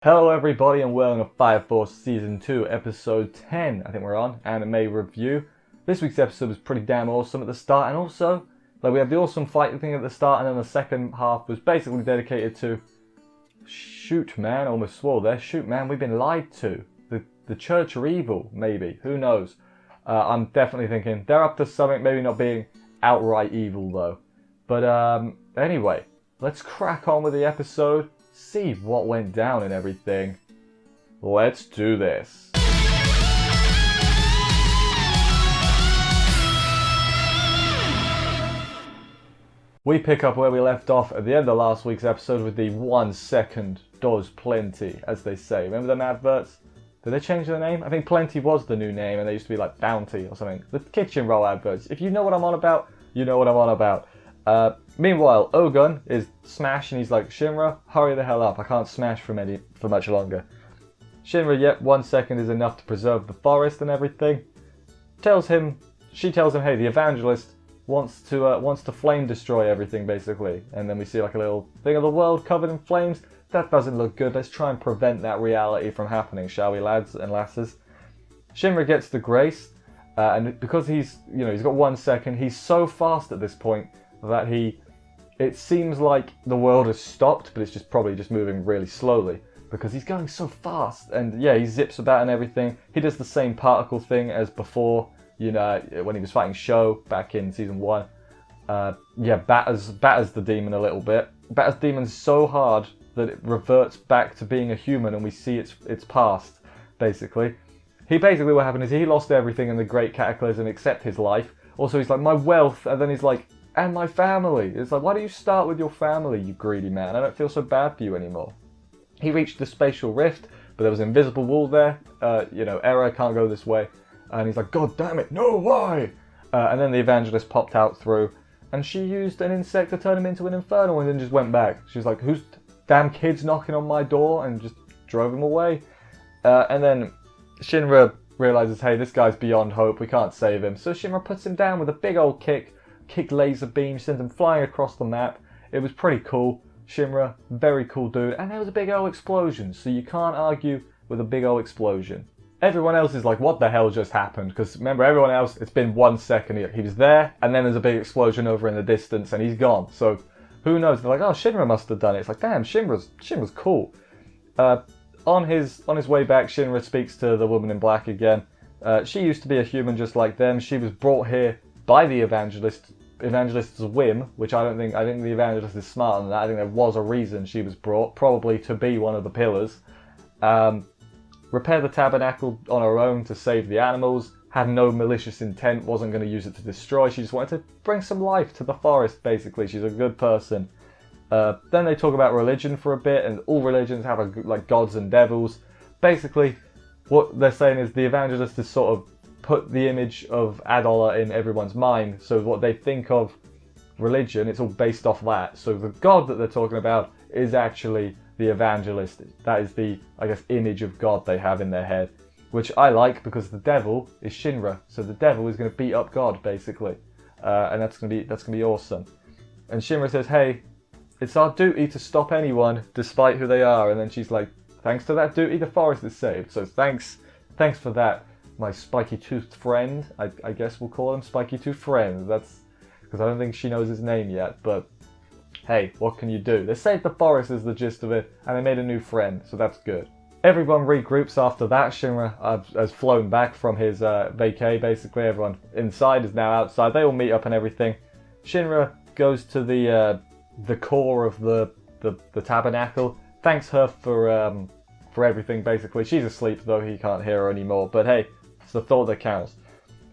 Hello everybody and welcome to Fire Force Season 2 Episode 10, I think we're on, Anime Review. This week's episode was pretty damn awesome at the start, and also, we had the awesome fight thing at the start, and then the second half was basically dedicated to... Shoot man, almost swore there, shoot man, we've been lied to. The Church are evil, maybe, who knows. I'm definitely thinking, they're up to something, maybe not being outright evil though. But anyway, let's crack on with the episode. See what went down and everything. Let's do this. We pick up where we left off at the end of last week's episode with the 1 second does plenty, as they say. Remember them adverts? Did they change their name? I think plenty was the new name and they used to be like bounty or something. The kitchen roll adverts. If you know what I'm on about, you know what I'm on about. Meanwhile, Ogun is smashed and he's like, Shinra, hurry the hell up, I can't smash for much longer. Shinra, yep, 1 second is enough to preserve the forest and everything. She tells him, hey, the evangelist wants to flame destroy everything basically. And then we see like a little thing of the world covered in flames. That doesn't look good, let's try and prevent that reality from happening, shall we, lads and lasses? Shinra gets the grace, and because he's got 1 second, he's so fast at this point that it seems like the world has stopped, but it's probably just moving really slowly because he's going so fast. And yeah, he zips about and everything. He does the same particle thing as before, when he was fighting Sho back in season 1. Batters the demon a little bit. Batters the demon so hard that it reverts back to being a human, and we see its past basically. What happened is he lost everything in the Great Cataclysm except his life. Also, he's like, my wealth, and then he's like, and my family. It's like, why don't you start with your family, you greedy man? I don't feel so bad for you anymore. He reached the spatial rift, but there was an invisible wall there. Error, can't go this way. And he's like, God damn it, no, why? And then the evangelist popped out through, and she used an insect to turn him into an infernal and then just went back. She was like, who's damn kids knocking on my door? And just drove him away. And then Shinra realizes, hey, this guy's beyond hope, we can't save him. So Shinra puts him down with a big old kick laser beam, sends him flying across the map. It was pretty cool. Shinra, very cool dude. And there was a big old explosion, so you can't argue with a big old explosion. Everyone else is like, what the hell just happened? Because remember, everyone else, it's been 1 second. He was there, and then there's a big explosion over in the distance, and he's gone. So who knows? They're like, oh, Shinra must have done it. It's like, damn, Shinra's cool. On his way back, Shinra speaks to the woman in black again. She used to be a human just like them. She was brought here by the evangelist's whim, which I think the evangelist is smarter than that. I think there was a reason she was brought, probably to be one of the pillars. Repair the tabernacle on her own to save the animals, had no malicious intent, wasn't going to use it to destroy, she just wanted to bring some life to the forest basically. She's a good person. Then they talk about religion for a bit, and all religions have like gods and devils. Basically, what they're saying is the evangelist is sort of put the image of Adola in everyone's mind, so what they think of religion, it's all based off that. So the god that they're talking about is actually the evangelist. That is the, I guess, image of God they have in their head, which I like because the devil is Shinra, so the devil is going to beat up God basically, and that's going to be awesome. And Shinra says, hey, it's our duty to stop anyone despite who they are, and then she's like, thanks to that duty the forest is saved, so thanks for that, my spiky-toothed friend. I guess we'll call him spiky-toothed friend. That's because I don't think she knows his name yet, but hey, what can you do? They saved the forest is the gist of it, and they made a new friend, so that's good. Everyone regroups after that. Shinra has flown back from his vacay, basically. Everyone inside is now outside. They all meet up and everything. Shinra goes to the core of the tabernacle, thanks her for everything, basically. She's asleep, though he can't hear her anymore, but hey, it's the thought that counts.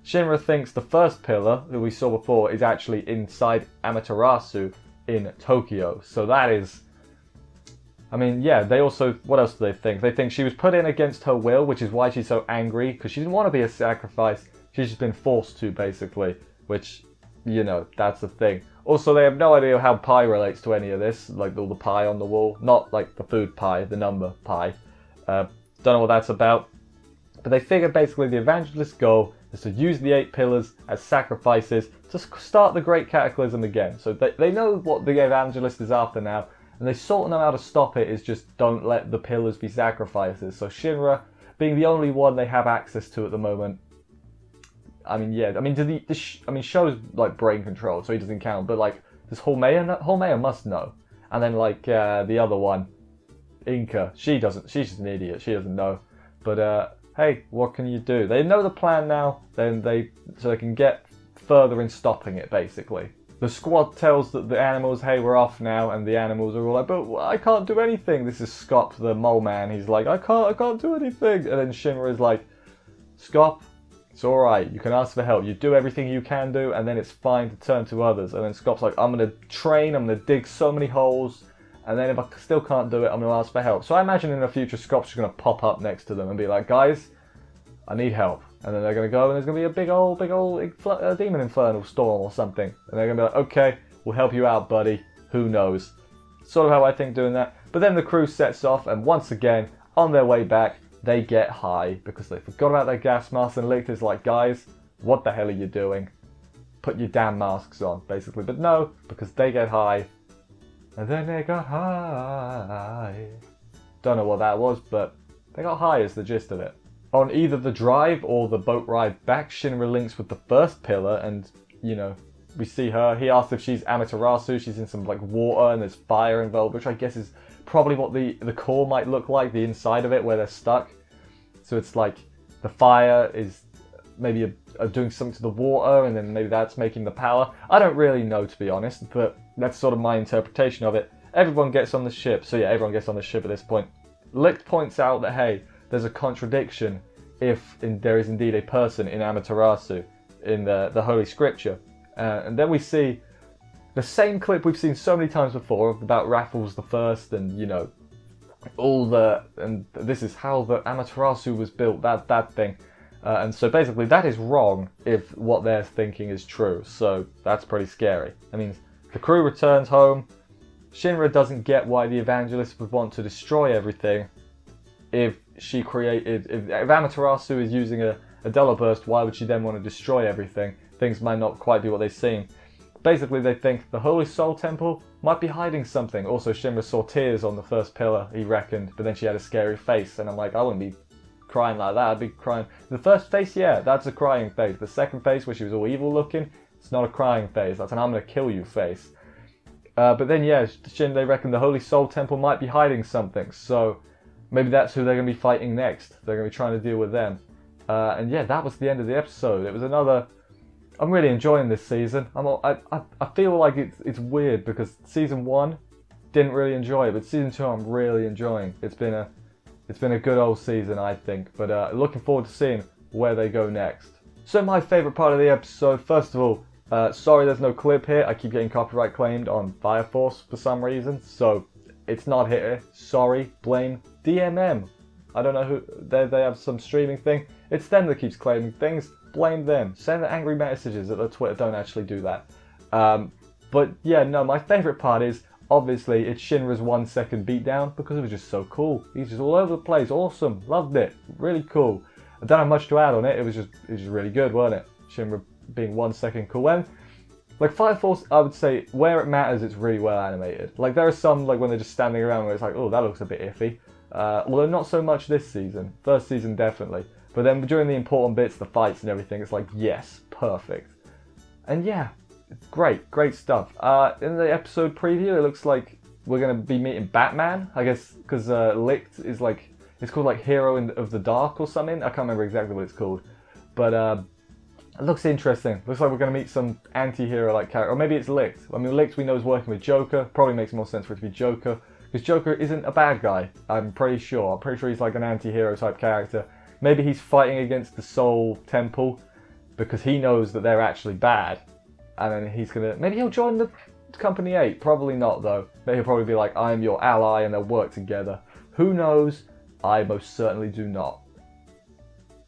Shinra thinks the first pillar that we saw before is actually inside Amaterasu in Tokyo. So that is... I mean, yeah, they also... What else do they think? They think she was put in against her will, which is why she's so angry, because she didn't want to be a sacrifice. She's just been forced to, basically, which, that's the thing. Also, they have no idea how pi relates to any of this, like all the pi on the wall. Not like the food pi, the number pi. Don't know what that's about. But they figure basically the evangelist's goal is to use the 8 pillars as sacrifices to start the Great Cataclysm again. So they know what the evangelist is after now, And they sort of know how to stop it, is just don't let the pillars be sacrifices. So Shinra, being the only one they have access to at the moment, I mean, yeah, I mean, Sho's like brain control, so he doesn't count, but like, does Hormea know? Hormea must know. And then like, the other one, Inca, she doesn't, she's just an idiot, she doesn't know. But hey, what can you do? They know the plan now, so they can get further in stopping it, basically. The squad tells the animals, hey, we're off now, and the animals are all like, but I can't do anything. This is Scop, the mole man. He's like, I can't do anything. And then Shinra is like, Scop, it's alright, you can ask for help. You do everything you can do, and then it's fine to turn to others. And then Scop's like, I'm going to train, I'm going to dig so many holes, and then if I still can't do it, I'm going to ask for help. So I imagine in the future, Scop's just going to pop up next to them and be like, guys, I need help. And then they're going to go, and there's going to be a big old demon infernal storm or something. And they're going to be like, okay, we'll help you out, buddy. Who knows? Sort of how I think doing that. But then the crew sets off, and once again, on their way back, they get high because they forgot about their gas masks, and Licht is like, guys, what the hell are you doing? Put your damn masks on, basically. But no, because they get high. And then they got high. Don't know what that was, but they got high is the gist of it. On either the drive or the boat ride back, Shinra links with the first pillar, and, you know, we see her. He asks if she's Amaterasu. She's in some, like, water, and there's fire involved, which I guess is probably what the core might look like, the inside of it, where they're stuck. So it's like the fire is maybe doing something to the water, and then maybe that's making the power. I don't really know, to be honest, but that's sort of my interpretation of it. Everyone gets on the ship. So yeah, everyone gets on the ship at this point. Licht points out that, hey, there's a contradiction if there is indeed a person in Amaterasu in the Holy Scripture. And then we see the same clip we've seen so many times before about Raffles the First, and, you know, and this is how the Amaterasu was built, that thing. And so basically that is wrong if what they're thinking is true. So that's pretty scary. I mean, the crew returns home. Shinra doesn't get why the evangelist would want to destroy everything. If Amaterasu is using a Della Burst, why would she then want to destroy everything? Things might not quite be what they seem. Basically, they think the Holy Soul Temple might be hiding something. Also, Shinra saw tears on the first pillar, he reckoned, but then she had a scary face, and I'm like, I wouldn't be crying like that, I'd be crying. The first face, yeah, that's a crying face. The second face, where she was all evil looking, it's not a crying face, that's an I'm gonna kill you face. But then, yeah, they reckon the Holy Soul Temple might be hiding something, so maybe that's who they're going to be fighting next. They're going to be trying to deal with them. And yeah, that was the end of the episode. It was another... I'm really enjoying this season. I feel like it's weird because season 1 didn't really enjoy it, but season 2 I'm really enjoying. It's been a good old season, I think. But looking forward to seeing where they go next. So my favourite part of the episode, first of all, sorry there's no clip here. I keep getting copyright claimed on Fire Force for some reason, so it's not here. Sorry, blame DMM. I don't know who, they have some streaming thing. It's them that keeps claiming things. Blame them. Send the angry messages at the Twitter. Don't actually do that. But yeah, no, my favourite part is, obviously, it's Shinra's 1 second beatdown because it was just so cool. He's just all over the place. Awesome. Loved it. Really cool. I don't have much to add on it. It was just really good, wasn't it? Shinra being 1 second cool. When, like, Fire Force, I would say, where it matters, it's really well animated. Like, there are some, like, when they're just standing around where it's like, oh, that looks a bit iffy. Although not so much this season. First season, definitely. But then during the important bits, the fights and everything, it's like, yes, perfect. And yeah, great stuff. In the episode preview, it looks like we're going to be meeting Batman, I guess, because Licht is like, it's called like Hero of the Dark or something. I can't remember exactly what it's called. But it looks interesting. Looks like we're going to meet some anti-hero like character. Or maybe it's Licht. I mean, Licht we know is working with Joker. Probably makes more sense for it to be Joker. Because Joker isn't a bad guy, I'm pretty sure. I'm pretty sure he's like an anti-hero type character. Maybe he's fighting against the Soul Temple because he knows that they're actually bad. And then he's gonna... Maybe he'll join the Company 8. Probably not, though. Maybe he'll probably be like, I am your ally, and they'll work together. Who knows? I most certainly do not.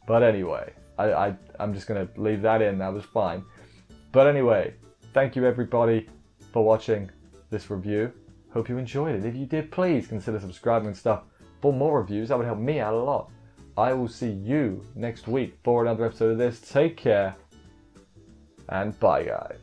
But anyway, I'm just gonna leave that in. That was fine. But anyway, thank you everybody for watching this review. Hope you enjoyed it. If you did, please consider subscribing and stuff for more reviews. That would help me out a lot. I will see you next week for another episode of this. Take care, and bye, guys.